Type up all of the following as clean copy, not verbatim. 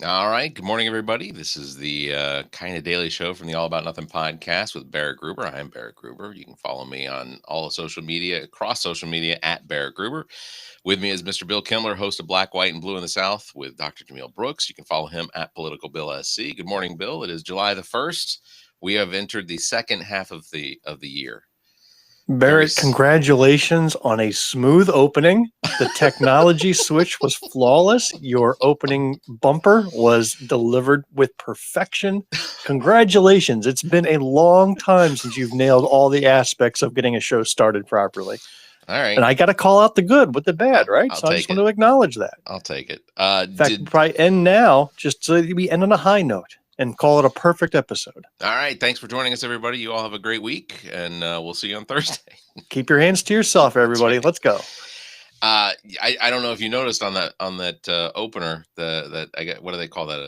All right. Good morning, everybody. This is the kind of daily show from the All About Nothing podcast with Barrett Gruber. I am Barrett Gruber. You can follow me on all of social media, across social media at Barrett Gruber. With me is Mr. Bill Kimler, host of Black, White, and Blue in the South with Dr. Jameel Brooks. You can follow him at politicalbillsc. Good morning, Bill. It is July the 1st. We have entered the second half of the year. Very Barrett, congratulations on a smooth opening. The technology switch was flawless. Your opening bumper was delivered with perfection. Congratulations. It's been a long time since you've nailed all the aspects of getting a show started properly. All right. And I got to call out the good with the bad, right? I'll So I take just want it. to acknowledge that. I'll take it. In fact, we'll probably end now just so we end on a high note and call it a perfect episode. All right. Thanks for joining us, everybody. You all have a great week, and we'll see you on Thursday. Keep your hands to yourself, everybody. right. Let's go. I don't know if you noticed on that opener that I got. What do they call that?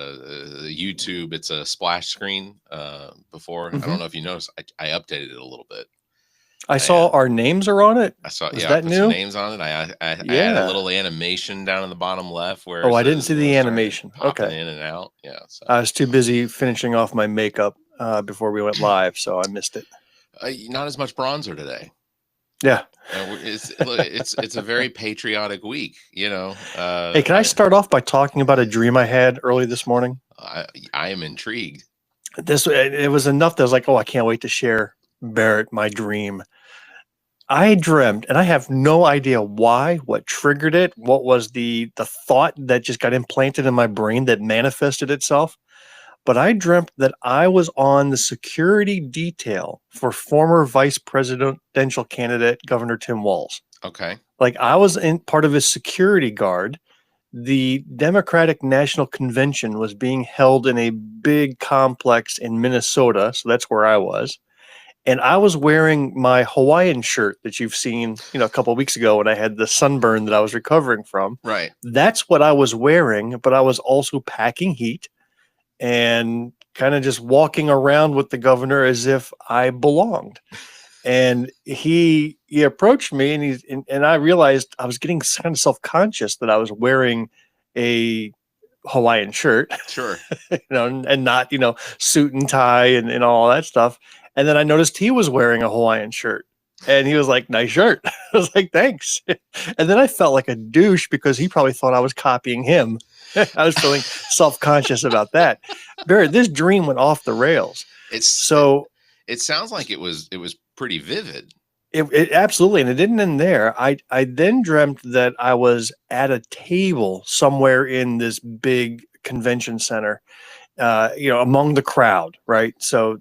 YouTube. It's a splash screen. Before I don't know if you noticed. I updated it a little bit. I saw our names are on it. I saw. Is Yeah, that I put new? some names on it. I had a little animation down in the bottom left where. Oh, I didn't see the animation. Popping Okay. in and out. Yeah. So. I was too busy finishing off my makeup before we went live, so I missed it. Not as much bronzer today. Yeah. It's a very patriotic week, you know. Hey, can I start off by talking about a dream I had early this morning? I am intrigued. It was enough that I was like, oh, I can't wait to share, Barrett, my dream. I dreamt, and I have no idea why, what triggered it, what was the thought that just got implanted in my brain that manifested itself. But I dreamt that I was on the security detail for former vice presidential candidate Governor Tim Walz. Okay. Like I was in part of his security guard. The Democratic National Convention was being held in a big complex in Minnesota. So that's where I was. And I was wearing my Hawaiian shirt that you've seen, a couple of weeks ago when I had the sunburn that I was recovering from. Right. That's what I was wearing, but I was also packing heat and kind of just walking around with the governor as if I belonged. And he approached me and I realized I was getting kind of self-conscious that I was wearing a Hawaiian shirt. Sure. and not, suit and tie and all that stuff. And then I noticed he was wearing a Hawaiian shirt. And he was like, nice shirt. I was like, thanks. And then I felt like a douche because he probably thought I was copying him. I was feeling self-conscious about that. Barrett, this dream went off the rails. It sounds like it was pretty vivid. It absolutely, and it didn't end there. I then dreamt that I was at a table somewhere in this big convention center, among the crowd, right? So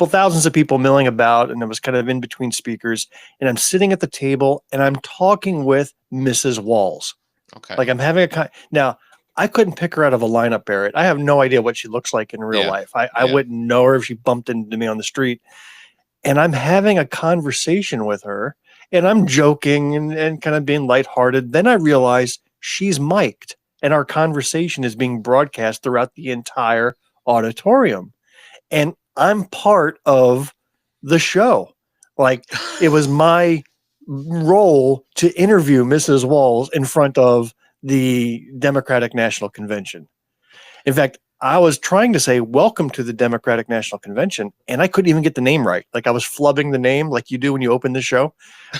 thousands of people milling about, and it was kind of in between speakers. And I'm sitting at the table, and I'm talking with Mrs. Walz. Okay. Like I'm having now. I couldn't pick her out of a lineup, Barrett. I have no idea what she looks like in real life. I wouldn't know her if she bumped into me on the street. And I'm having a conversation with her, and I'm joking and kind of being lighthearted. Then I realize she's mic'd, and our conversation is being broadcast throughout the entire auditorium. And I'm part of the show. Like it was my role to interview Mrs. Walz in front of the Democratic National Convention. In fact, I was trying to say, welcome to the Democratic National Convention, and I couldn't even get the name right. Like I was flubbing the name like you do when you open the show.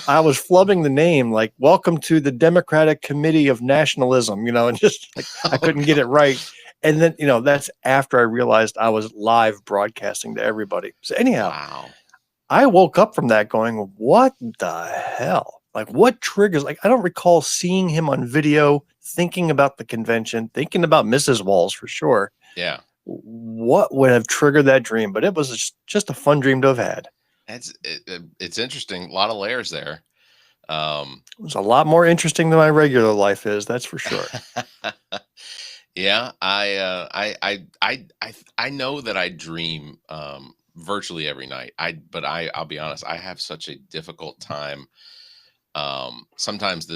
I was flubbing the name like, welcome to the Democratic Committee of Nationalism, and just like I couldn't get it right. And then, that's after I realized I was live broadcasting to everybody. So anyhow, wow. I woke up from that going, what the hell? Like what triggers, like I don't recall seeing him on video, thinking about the convention, thinking about Mrs. Walz for sure. Yeah. What would have triggered that dream? But it was just a fun dream to have had. It's interesting. A lot of layers there. It was a lot more interesting than my regular life is. That's for sure. Yeah. I know that I dream, virtually every night. I'll be honest. I have such a difficult time. Sometimes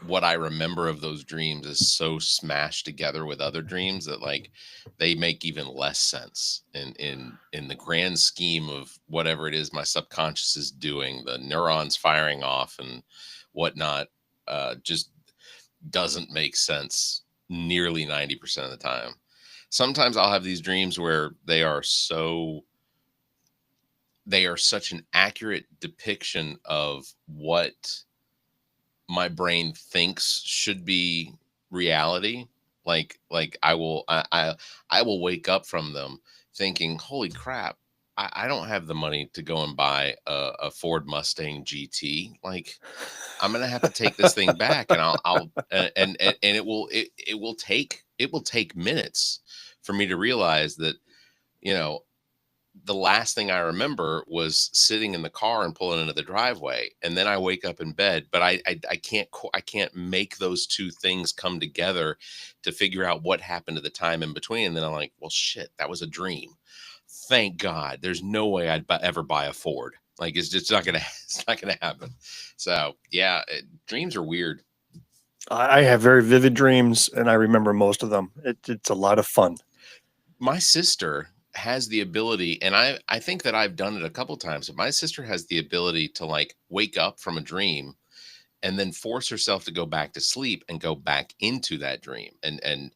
what I remember of those dreams is so smashed together with other dreams that like they make even less sense in the grand scheme of whatever it is my subconscious is doing. The neurons firing off and whatnot just doesn't make sense nearly 90% of the time. sometimes I'll have these dreams where they are such an accurate depiction of what my brain thinks should be reality. Like I will wake up from them thinking, holy crap, I don't have the money to go and buy a Ford Mustang GT. Like, I'm gonna have to take this thing back, and I'll and it will take minutes for me to realize that, you know, the last thing I remember was sitting in the car and pulling into the driveway, and then I wake up in bed. But I can't make those two things come together to figure out what happened to the time in between. And then I'm like, well, shit, that was a dream. Thank God, there's no way I'd ever buy a Ford. Like, it's just not gonna it's not gonna happen. So yeah, dreams are weird. I have very vivid dreams, and I remember most of them. It's a lot of fun. My sister has the ability, and I think that I've done it a couple times, but my sister has the ability to like wake up from a dream and then force herself to go back to sleep and go back into that dream. And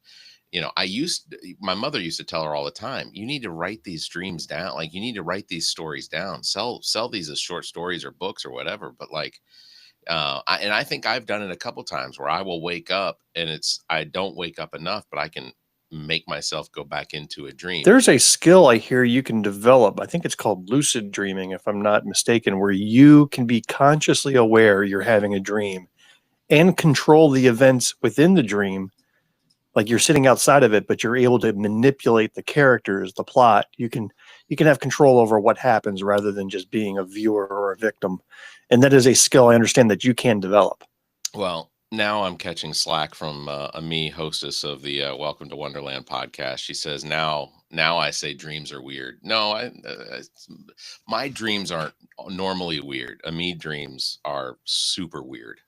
my mother used to tell her all the time, you need to write these dreams down. Like, you need to write these stories down, sell these as short stories or books or whatever. But like, I think I've done it a couple times where I will wake up and I don't wake up enough, but I can make myself go back into a dream. There's a skill I hear you can develop. I think it's called lucid dreaming, if I'm not mistaken, where you can be consciously aware you're having a dream and control the events within the dream. Like, you're sitting outside of it, but you're able to manipulate the characters, the plot. You can have control over what happens rather than just being a viewer or a victim. And that is a skill I understand that you can develop. Well, now I'm catching slack from me, hostess of the Welcome to Wonderland podcast. She says, now I say dreams are weird. No, my dreams aren't normally weird. Me dreams are super weird.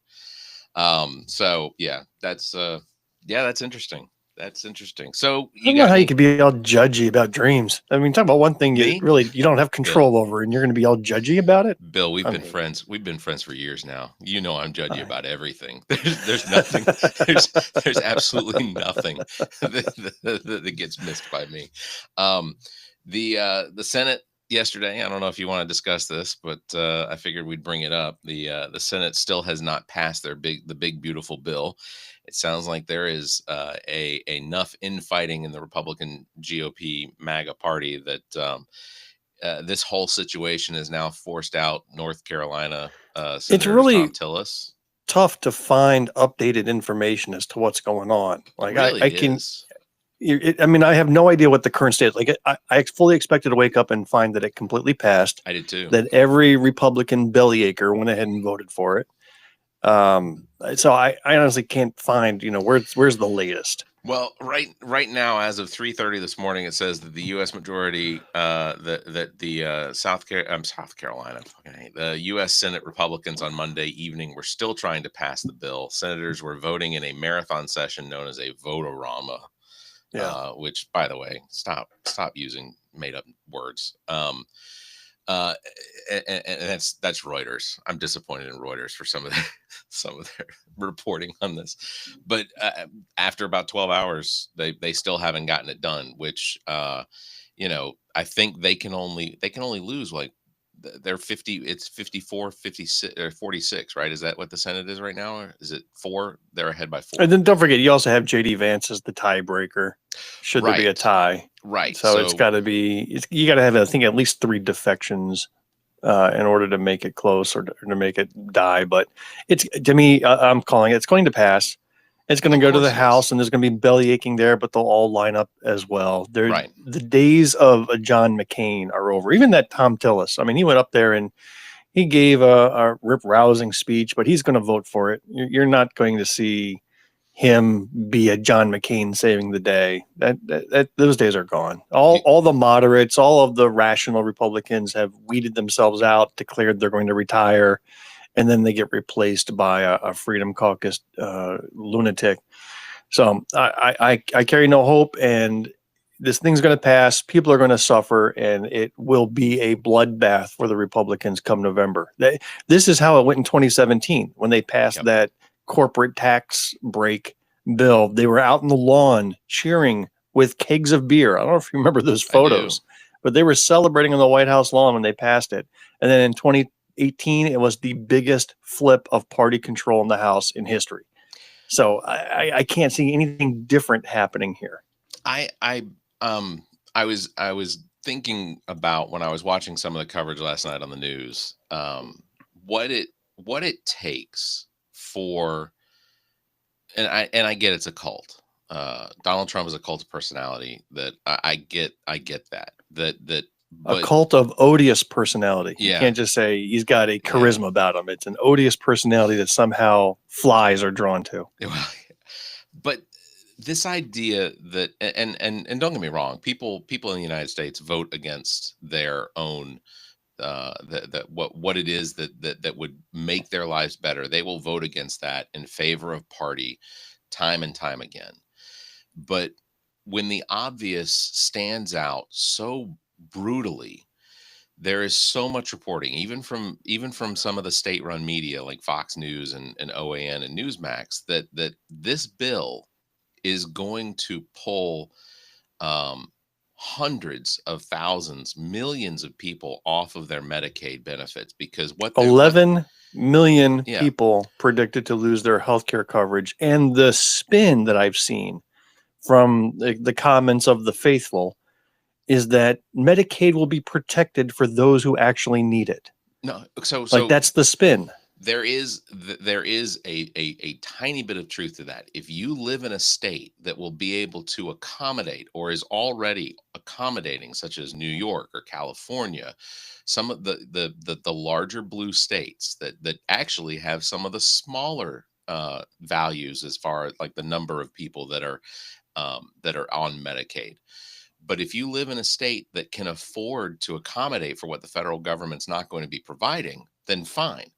So yeah, that's interesting. That's interesting. So I don't know how you could be all judgy about dreams. I mean, talk about one thing you don't have control over, and you're going to be all judgy about it. Bill, we've been friends. We've been friends for years now. You know, I'm judgy about everything. There's nothing. There's absolutely nothing that gets missed by me. The Senate yesterday, I don't know if you want to discuss this, but I figured we'd bring it up. The Senate still has not passed the big beautiful bill. It sounds like there is enough infighting in the Republican GOP MAGA party that this whole situation is now forced out North Carolina Senator it's really Tom Tillis. Tough to find updated information as to what's going on. Like, really I can. I mean, I have no idea what the current state is. Like, I fully expected to wake up and find that it completely passed. I did too. That every Republican bellyacre went ahead and voted for it. So I honestly can't find, where's the latest. Well, right now, as of 3:30 this morning, it says that the U.S. majority, South Carolina, the U.S. Senate Republicans on Monday evening were still trying to pass the bill. Senators were voting in a marathon session known as a vote-a-rama. Yeah. Which, by the way, stop using made up words. And that's Reuters. I'm disappointed in Reuters for some of their reporting on this, but after about 12 hours, they still haven't gotten it done. Which I think they can only lose like they're 50. It's 54, 56 or 46, right? Is that what the Senate is right now? Or is it 4? They're ahead by 4. And then don't forget, you also have JD Vance as the tiebreaker. Should there be a tie? Right. So it's got to be. You got to have, I think, at least 3 defections in order to make it close or to make it die. But it's, to me, I'm calling it. It's going to pass. It's going to go to the House, and there's going to be belly aching there, but they'll all line up as well. Right. The days of John McCain are over. Even that Tom Tillis. I mean, he went up there and he gave a rip-rousing speech, but he's going to vote for it. You're not going to see him be a John McCain saving the day. That those days are gone. All the moderates, all of the rational Republicans have weeded themselves out, declared they're going to retire, and then they get replaced by a Freedom Caucus lunatic. So I carry no hope, and this thing's going to pass. People are going to suffer, and it will be a bloodbath for the Republicans come November. This is how it went in 2017 when they passed that corporate tax break bill. They were out in the lawn cheering with kegs of beer. I don't know if you remember those photos, but they were celebrating on the White House lawn when they passed it. And then in 2018, it was the biggest flip of party control in the House in history. So I can't see anything different happening here. I was thinking about, when I was watching some of the coverage last night on the news, what it takes for, and I get it's a cult. Donald Trump is a cult of personality. That I get that a cult of odious personality. Yeah. You can't just say he's got a charisma about him. It's an odious personality that somehow flies are drawn to. But this idea that, and don't get me wrong, people in the United States vote against their own what it is that would make their lives better. They will vote against that in favor of party time and time again. But when the obvious stands out so brutally, there is so much reporting, even from some of the state-run media like Fox News and OAN and Newsmax, that this bill is going to pull hundreds of thousands, millions of people off of their Medicaid benefits, because 11 million people predicted to lose their healthcare coverage. And the spin that I've seen from the comments of the faithful is that Medicaid will be protected for those who actually need it. No, so that's the spin. There is a tiny bit of truth to that. If you live in a state that will be able to accommodate, or is already accommodating, such as New York or California, some of the larger blue states that actually have some of the smaller values as far as like the number of people that are on Medicaid. But if you live in a state that can afford to accommodate for what the federal government's not going to be providing, then fine.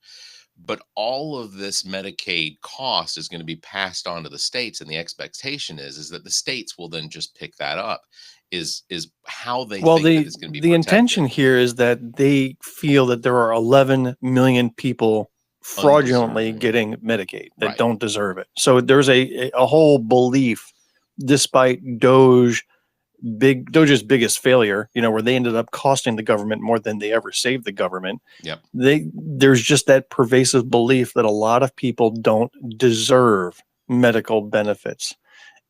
But all of this Medicaid cost is going to be passed on to the states, and the expectation is that the states will then just pick that up. Is how they think that it's going to be the protected. Intention here is that they feel that there are 11 million people fraudulently getting Medicaid that don't deserve it. So there's a whole belief, despite Doge's biggest failure, where they ended up costing the government more than they ever saved the government. Yep. There's just that pervasive belief that a lot of people don't deserve medical benefits.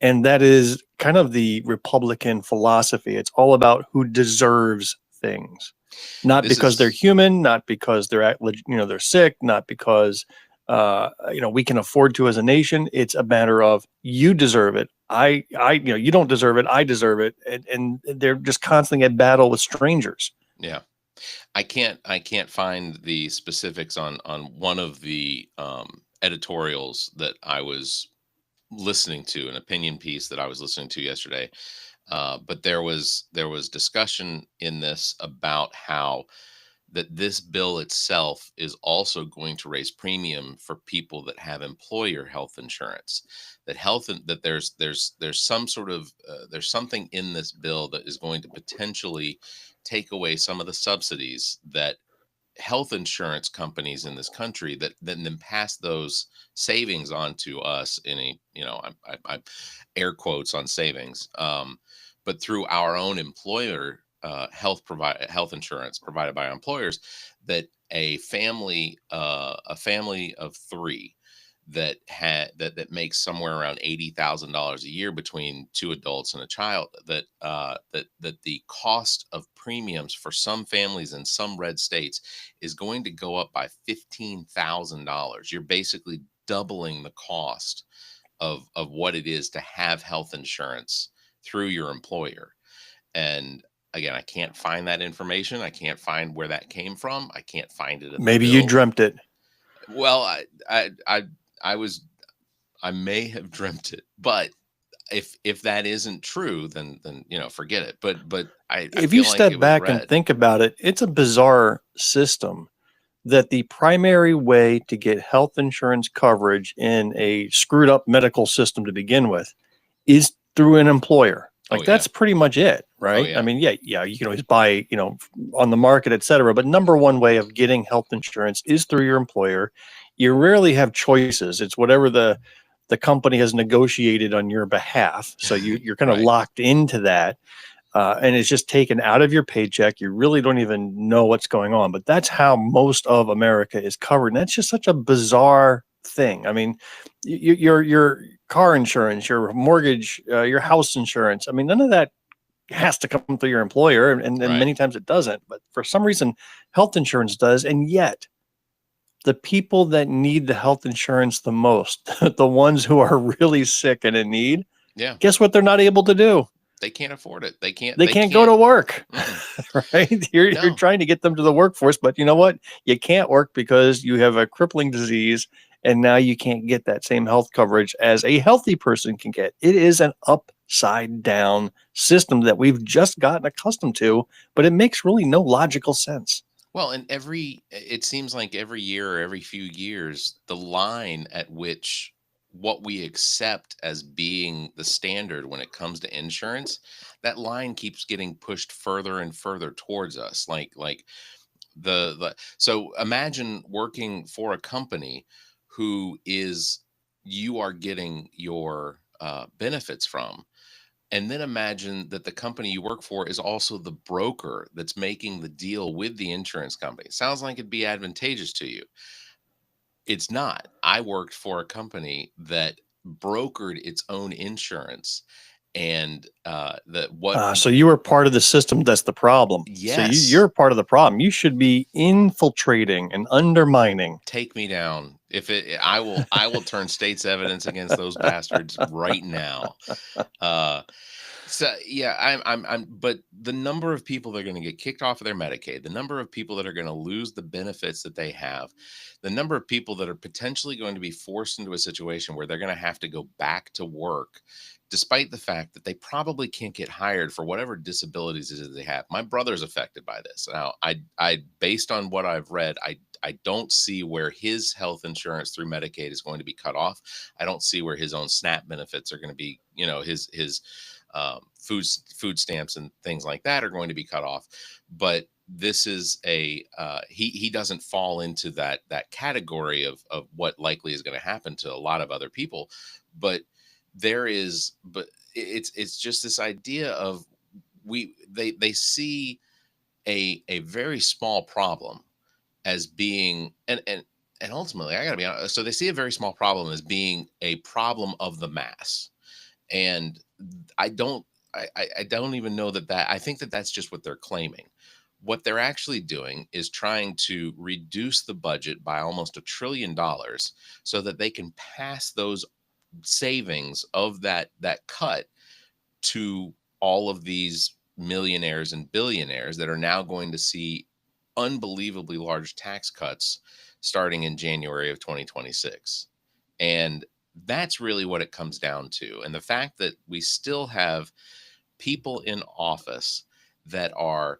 And that is kind of the Republican philosophy. It's all about who deserves things, not because they're human, not because they're sick, not because we can afford to as a nation. It's a matter of you deserve it. You don't deserve it. I deserve it. And they're just constantly at battle with strangers. Yeah. I can't find the specifics on one of the editorials that I was listening to, an opinion piece that I was listening to yesterday. But there was discussion in this about how that this bill itself is also going to raise premium for people that have employer health insurance. That there's some sort of there's something in this bill that is going to potentially take away some of the subsidies that health insurance companies in this country that then pass those savings on to us in I air quotes on savings, but through our own employer health insurance provided by our employers, that a family of three that makes somewhere around $80,000 a year between two adults and a child, that the cost of premiums for some families in some red states is going to go up by $15,000. You're basically doubling the cost of what it is to have health insurance through your employer. And again, I can't find that information. I can't find where that came from. I can't find it. Maybe you dreamt it. Well, I may have dreamt it, but if that isn't true, then forget it. But if you step back and think about it, it's a bizarre system that the primary way to get health insurance coverage in a screwed up medical system to begin with is through an employer. That's pretty much it, right? Oh, yeah. I mean, you can always buy, on the market, et cetera. But number one way of getting health insurance is through your employer. You rarely have choices. It's whatever the the company has negotiated on your behalf. So you're kind of Right. locked into that. And it's just taken out of your paycheck. You really don't even know what's going on. But that's how most of America is covered. And that's just such a bizarre thing. I mean, your car insurance, your mortgage, your house insurance. I mean, none of that has to come through your employer. And Right. many times it doesn't. But for some reason, health insurance does. And yet, the people that need the health insurance the most, the ones who are really sick and in need, Yeah. guess what they're not able to do? They can't afford it. They can't Go to work, Mm-mm. right? You're No. trying to get them to the workforce, but you know what? You can't work because you have a crippling disease, and now you can't get that same health coverage as a healthy person can get. It is an upside down system that we've just gotten accustomed to, but it makes really no logical sense. Well, and it seems like every year or every few years, the line at which what we accept as being the standard when it comes to insurance, that line keeps getting pushed further and further towards us. Like so imagine working for a company who is you are getting your benefits from. And then imagine that the company you work for is also the broker that's making the deal with the insurance company. Sounds like it'd be advantageous to you. It's not. I worked for a company that brokered its own insurance, and that what So you were part of the system. That's the problem. So yes, you're part of the problem. You should be infiltrating and undermining. take me down. If I will turn state's evidence against those bastards right now. Uh, So yeah, but the number of people that are going to get kicked off of their Medicaid, the number of people that are going to lose the benefits that they have, the number of people that are potentially going to be forced into a situation where they're going to have to go back to work, despite the fact that they probably can't get hired for whatever disabilities it is they have. My brother's affected by this. Now, I based on what I've read, I don't see where his health insurance through Medicaid is going to be cut off. I don't see where his own SNAP benefits are going to be, his food stamps and things like that are going to be cut off. But this is he doesn't fall into that category of what likely is going to happen to a lot of other people. But it's just this idea of they see a very small problem as being and ultimately, I got to be honest, so they see a very small problem as being a problem of the mass. And I don't I don't even know that I think that that's just what they're claiming. What they're actually doing is trying to reduce the budget by almost $1 trillion so that they can pass those savings of that cut to all of these millionaires and billionaires that are now going to see unbelievably large tax cuts starting in January of 2026. And that's really what it comes down to. And the fact that we still have people in office that are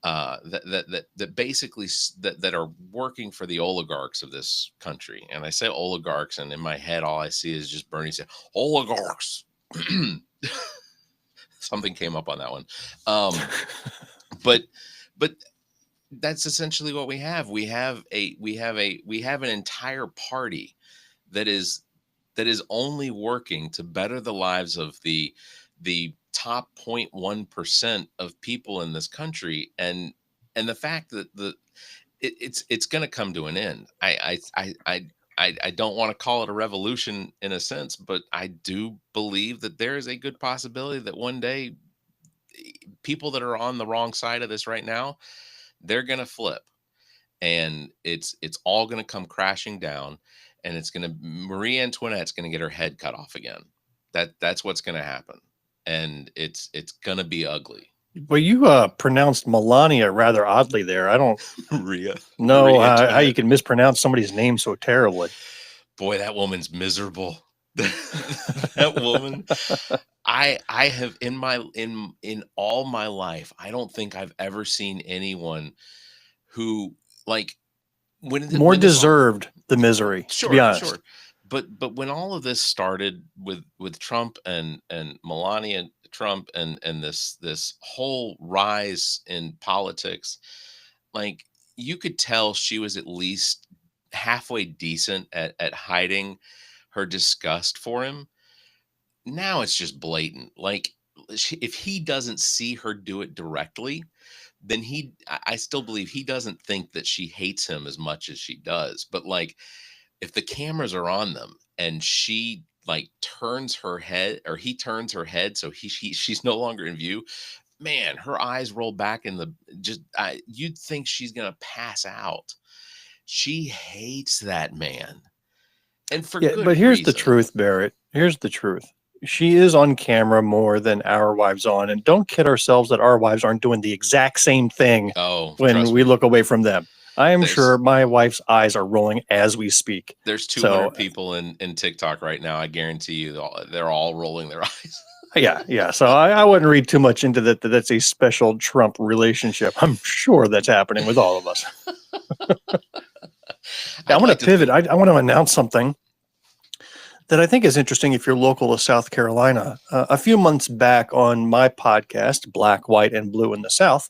that basically that are working for the oligarchs of this country. And I say oligarchs, and in my head, all I see is just Bernie saying oligarchs. Something came up on that one. But but that's essentially what we have. We have an entire party that is only working to better the lives of the top 0.1% of people in this country. And the fact that it's going to come to an end. I don't want to call it a revolution in a sense, but I do believe that there is a good possibility that one day people that are on the wrong side of this right now, they're going to flip, and it's all going to come crashing down, and it's going to Marie Antoinette's going to get her head cut off again. That's what's going to happen, and it's going to be ugly. Well, you pronounced Melania rather oddly there. I don't Maria know how you Antoinette. can mispronounce somebody's name so terribly. Boy, that woman's miserable. That woman. I have in all my life, I don't think I've ever seen anyone who, like, More when this all deserved the misery, to be sure, honest. sure. But when all of this started with Trump and Melania Trump and this whole rise in politics, like, you could tell she was at least halfway decent at hiding her disgust for him. Now it's just blatant. Like, if he doesn't see her do it directly, then I still believe he doesn't think that she hates him as much as she does. But like, if the cameras are on them and she like turns her head, or he turns her head so she's no longer in view, man, her eyes roll back in the you'd think she's gonna pass out. She hates that man, and for good but here's the reason. truth, Barrett. Here's the truth. She is on camera more than our wives on, and don't kid ourselves that our wives aren't doing the exact same thing when we look away from them. I am sure my wife's eyes are rolling as we speak. There's 200 people in TikTok right now. I guarantee you they're all rolling their eyes. Yeah. So I wouldn't read too much into that. That's a special Trump relationship. I'm sure that's happening with all of us. I want to pivot. I want to announce something that I think is interesting if you're local to South Carolina. A few months back on my podcast, Black, White, and Blue in the South,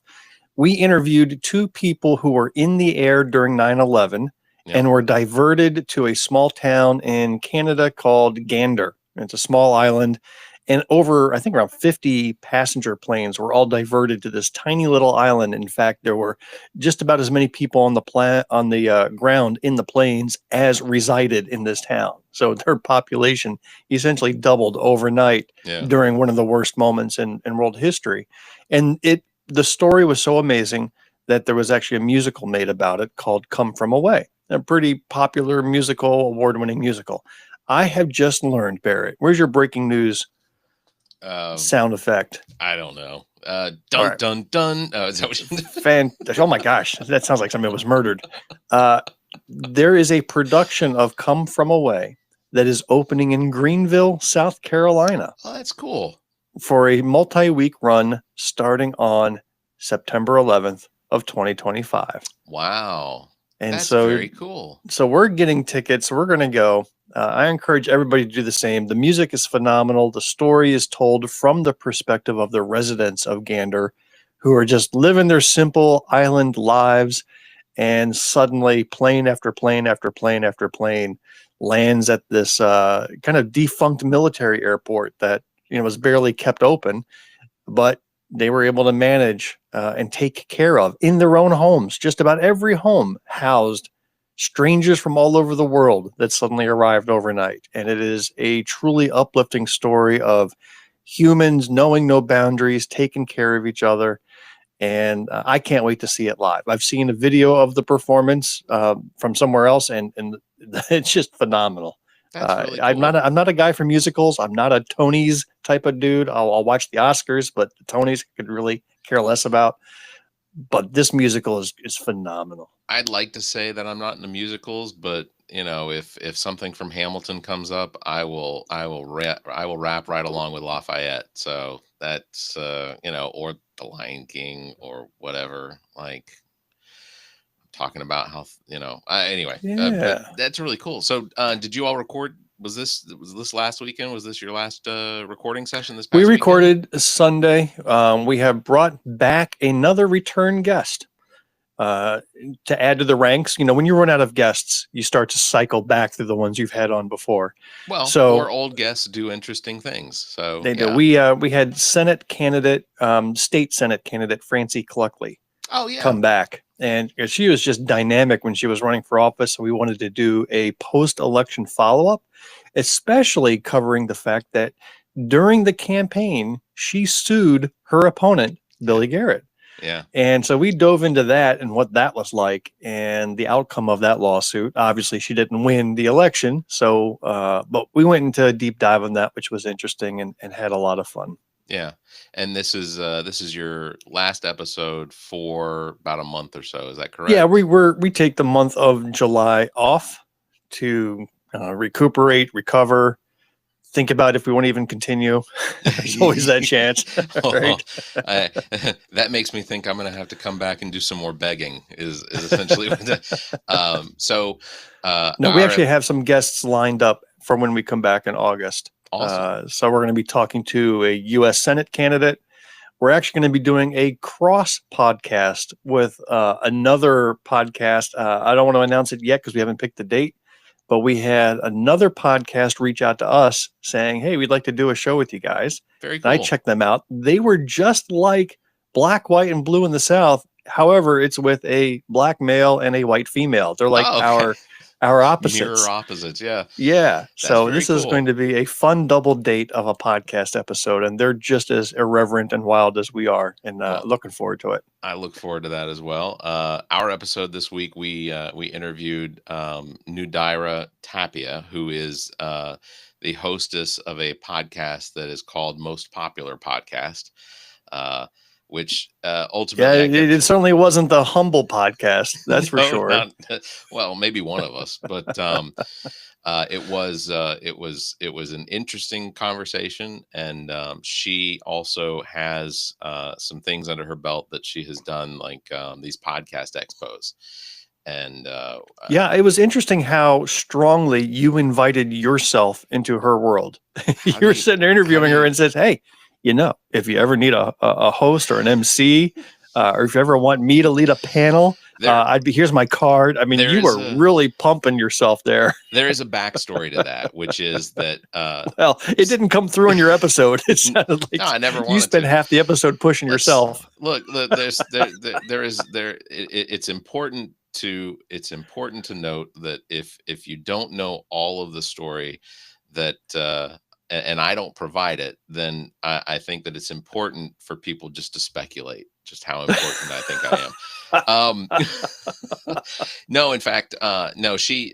we interviewed two people who were in the air during 9/11 and were diverted to a small town in Canada called Gander. It's a small island. And I think around 50 passenger planes were all diverted to this tiny little island. In fact, there were just about as many people on the ground in the planes as resided in this town. So their population essentially doubled overnight during one of the worst moments in world history. And the story was so amazing that there was actually a musical made about it called Come From Away, a pretty popular musical, award-winning musical. I have just learned, Barrett, where's your breaking news sound effect? I don't know. Dun, right. Dun, dun. Is that what oh my gosh, that sounds like somebody was murdered. There is a production of Come From Away that is opening in Greenville, South Carolina. Oh, that's cool. For a multi-week run starting on September 11th of 2025. Wow. And that's very cool. So we're getting tickets. We're going to go. I encourage everybody to do the same. The music is phenomenal. The story is told from the perspective of the residents of Gander, who are just living their simple island lives. And suddenly plane after plane after plane after plane lands at this kind of defunct military airport that was barely kept open, but they were able to manage and take care of in their own homes. Just about every home housed strangers from all over the world that suddenly arrived overnight. And it is a truly uplifting story of humans knowing no boundaries, taking care of each other. And I can't wait to see it live. I've seen a video of the performance from somewhere else, and it's just phenomenal. That's really cool. I'm not a guy for musicals. I'm not a Tonys type of dude. I'll watch the Oscars, but the Tonys could really care less about. But this musical is phenomenal. I'd like to say that I'm not into musicals, but if something from Hamilton comes up, I will rap right along with Lafayette. So that's or The Lion King or whatever. Like, talking about how anyway, but that's really cool. So did you all record? Was this last weekend? Was this your last recording session this past We recorded weekend? Sunday. We have brought back another return guest to add to the ranks. When you run out of guests, you start to cycle back through the ones you've had on before. Well, more old guests do interesting things. So they do. We had state Senate candidate Francie Cluckley come back. And she was just dynamic when she was running for office. So we wanted to do a post-election follow-up, especially covering the fact that during the campaign, she sued her opponent, Billy Garrett. Yeah. And so we dove into that and what that was like and the outcome of that lawsuit. Obviously, she didn't win the election. So, but we went into a deep dive on that, which was interesting and had a lot of fun. Yeah. And this is your last episode for about a month or so. Is that correct? Yeah, we take the month of July off to recuperate, recover, think about if we want to even continue. There's always that chance. Right? That makes me think I'm going to have to come back and do some more begging is essentially what no, we actually have some guests lined up for when we come back in August. Awesome. So we're going to be talking to a U.S. Senate candidate. We're actually going to be doing a cross podcast with another podcast. I don't want to announce it yet because we haven't picked the date, but we had another podcast reach out to us saying, hey, we'd like to do a show with you guys. Very cool. And I checked them out. They were just like Black, White, and Blue in the South. However, it's with a black male and a white female. They're like our opposites. Mirror opposites, yeah. Yeah. So this is cool. going to be a fun double date of a podcast episode, and they're just as irreverent and wild as we are, and looking forward to it. I look forward to that as well. Our episode this week, we interviewed Nudaira Tapia, who is the hostess of a podcast that is called Most Popular Podcast. Which ultimately, it certainly wasn't the humble podcast, that's for sure. Well, maybe one of us, but it was an interesting conversation, and she also has some things under her belt that she has done, like these podcast expos. And yeah, it was interesting how strongly you invited yourself into her world. You're sitting there interviewing her and says, hey, if you ever need a host or an MC, or if you ever want me to lead a panel, here's my card. I mean, you were really pumping yourself there. There is a backstory to that, which is that, well, it didn't come through in your episode. It sounded like I never wanted you spent half the episode pushing yourself. Look, it's important to note that if you don't know all of the story, that, and I don't provide it, then I think that it's important for people just to speculate just how important I think I am. No, in fact, no, she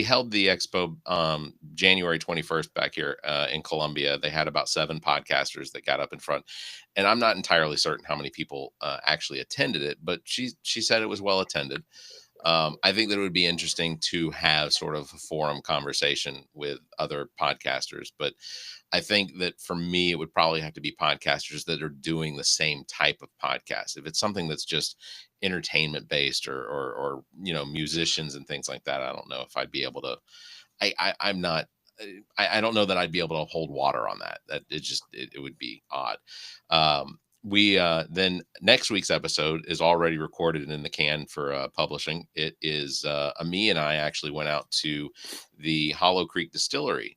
held the expo January 21st back here in Columbia. They had about 7 podcasters that got up in front, and I'm not entirely certain how many people actually attended it, but she said it was well attended. I think that it would be interesting to have sort of a forum conversation with other podcasters, but I think that for me, it would probably have to be podcasters that are doing the same type of podcast. If it's something that's just entertainment based or musicians and things like that, I don't know if I'd be able to. I'm not. I don't know that I'd be able to hold water on that. That it would be odd. We then next week's episode is already recorded and in the can for publishing. It is me and I actually went out to the Hollow Creek Distillery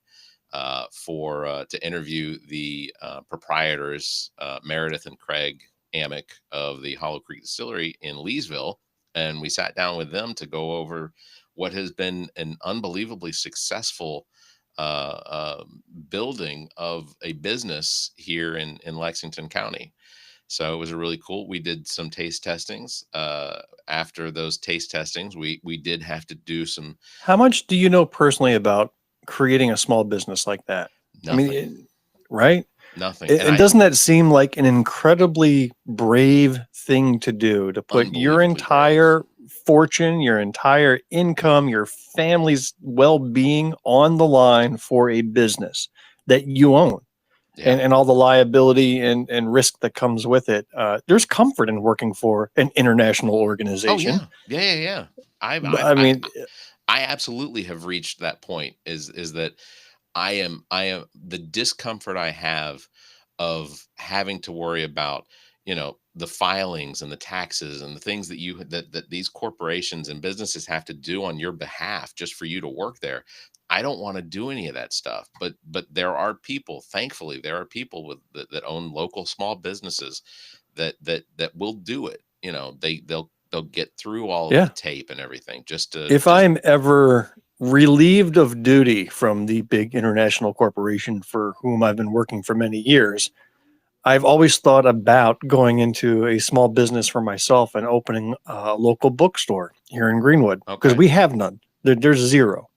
to interview the proprietors, Meredith and Craig Amick of the Hollow Creek Distillery in Leesville, and we sat down with them to go over what has been an unbelievably successful building of a business here in Lexington County. So it was a really cool. We did some taste testings. After those taste testings, we did have to do some. How much do you know personally about creating a small business like that? Nothing. I mean, right? Nothing. And doesn't that seem like an incredibly brave thing to do, to put your entire fortune, your entire income, your family's well-being on the line for a business that you own? Yeah. And all the liability and risk that comes with it. There's comfort in working for an international organization. Oh, yeah. I absolutely have reached that point. Is that I am the discomfort I have of having to worry about the filings and the taxes and the things that these corporations and businesses have to do on your behalf just for you to work there. I don't want to do any of that stuff, but there are people, thankfully, that own local small businesses that will do it. They'll get through all of the tape and everything if I'm ever relieved of duty from the big international corporation for whom I've been working for many years, I've always thought about going into a small business for myself and opening a local bookstore here in Greenwood, because we have none. There's zero.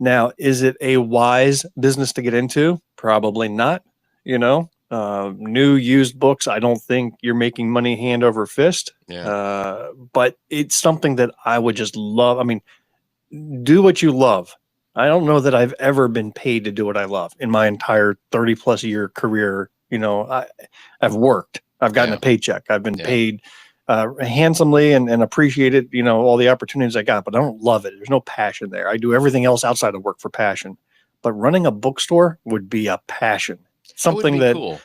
Now, is it a wise business to get into? Probably not. New used books, I don't think you're making money hand over fist. Yeah. But it's something that I would just love. I mean, do what you love. I don't know that I've ever been paid to do what I love in my entire 30 plus year career. I've worked, I've gotten a paycheck. I've been paid handsomely and appreciated, all the opportunities I got, but I don't love it. There's no passion there. I do everything else outside of work for passion, but running a bookstore would be a passion, something that cool.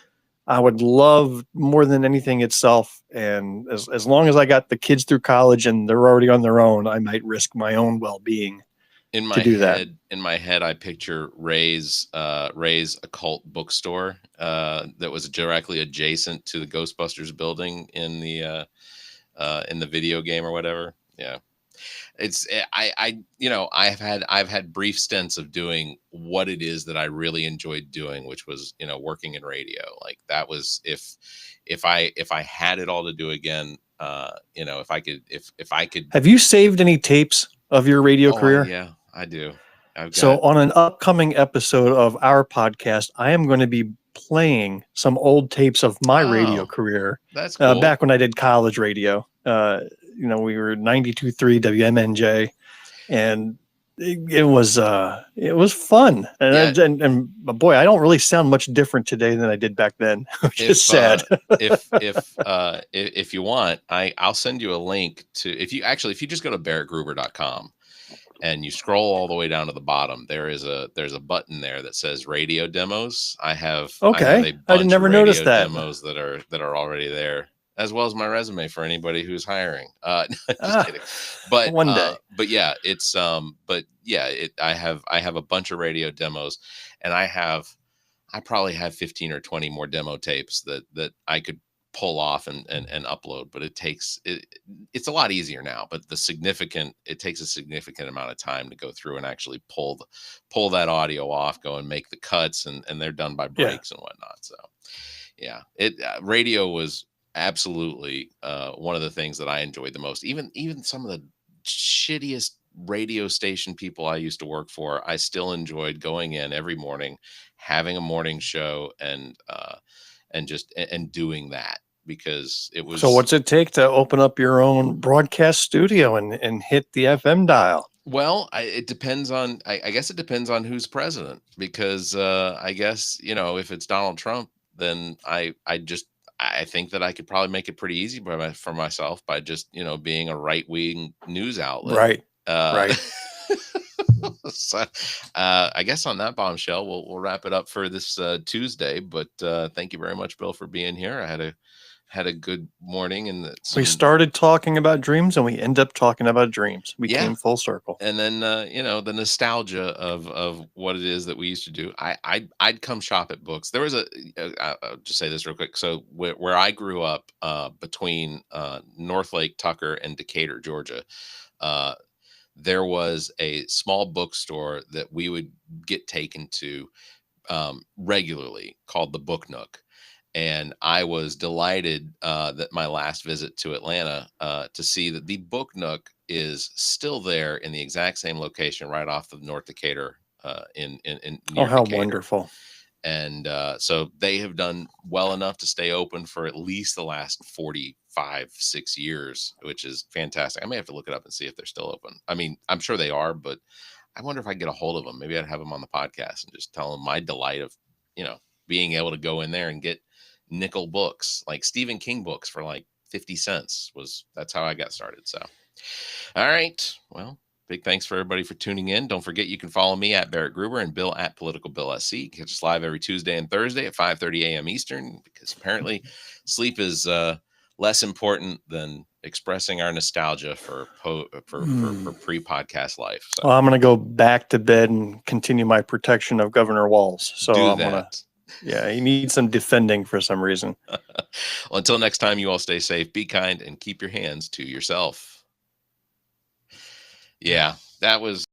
I would love more than anything itself. And as long as I got the kids through college and they're already on their own, I might risk my own well-being to do that. In my head, I picture Ray's occult bookstore that was directly adjacent to the Ghostbusters building in the video game or whatever. Yeah. It's I've had brief stints of doing what it is that I really enjoyed doing, which was, working in radio. Like that was, if I had it all to do again, if I could. Have you saved any tapes of your radio career? Yeah, I do. So on an upcoming episode of our podcast, I am going to be playing some old tapes of my radio career. That's cool. Back when I did college radio. We were 92.3 WMNJ, and it was fun. And boy, I don't really sound much different today than I did back then, which is sad. If you want, I'll send you a link to, if you just go to barrettgruber.com and you scroll all the way down to the bottom, there's a button there that says radio demos. I have a bunch I never of noticed radio that. demos that are already there, as well as my resume for anybody who's hiring. Just kidding. But one day. But yeah, it's I have a bunch of radio demos, and I probably have 15 or 20 more demo tapes that I could pull off and upload, but it's a lot easier now, but it takes a significant amount of time to go through and actually pull that audio off, go and make the cuts, and they're done by breaks and whatnot. So yeah, radio was absolutely one of the things that I enjoyed the most. Even some of the shittiest radio station people I used to work for, I still enjoyed going in every morning, having a morning show, and doing that, because it was. So what's it take to open up your own broadcast studio and hit the FM dial? Well, it depends on, I guess it depends on who's president, because I guess, if it's Donald Trump, then I think that I could probably make it pretty easy for myself by just, being a right-wing news outlet. Right. Right. So, I guess on that bombshell, we'll wrap it up for this Tuesday. But thank you very much, Bill, for being here. I had a good morning, and we started talking about dreams, and we end up talking about dreams. We came full circle. And then the nostalgia of what it is that we used to do. I'd come shop at books. There was I'll just say this real quick. So where I grew up, between Northlake, Tucker, and Decatur, Georgia, there was a small bookstore that we would get taken to regularly, called the Book Nook. And I was delighted that my last visit to Atlanta to see that the Book Nook is still there in the exact same location, right off of North Decatur in near how Decatur. Wonderful. And so they have done well enough to stay open for at least the last 45-6 years, which is fantastic. I may have to look it up and see if they're still open. I mean, I'm sure they are, but I wonder if I can get a hold of them. Maybe I'd have them on the podcast and just tell them my delight of, being able to go in there and get nickel books, like Stephen King books, for like 50 cents. That's how I got started. So, all right. Well, big thanks for everybody for tuning in. Don't forget, you can follow me at Barrett Gruber and Bill at politicalbillsc. Catch us live every Tuesday and Thursday at 5:30 a.m. Eastern, because apparently sleep is less important than expressing our nostalgia for pre-podcast life. So. Well, I'm going to go back to bed and continue my protection of Governor Walz. So I'm going to. Yeah, he needs some defending for some reason. Well, until next time, you all stay safe, be kind, and keep your hands to yourself. Yeah, that was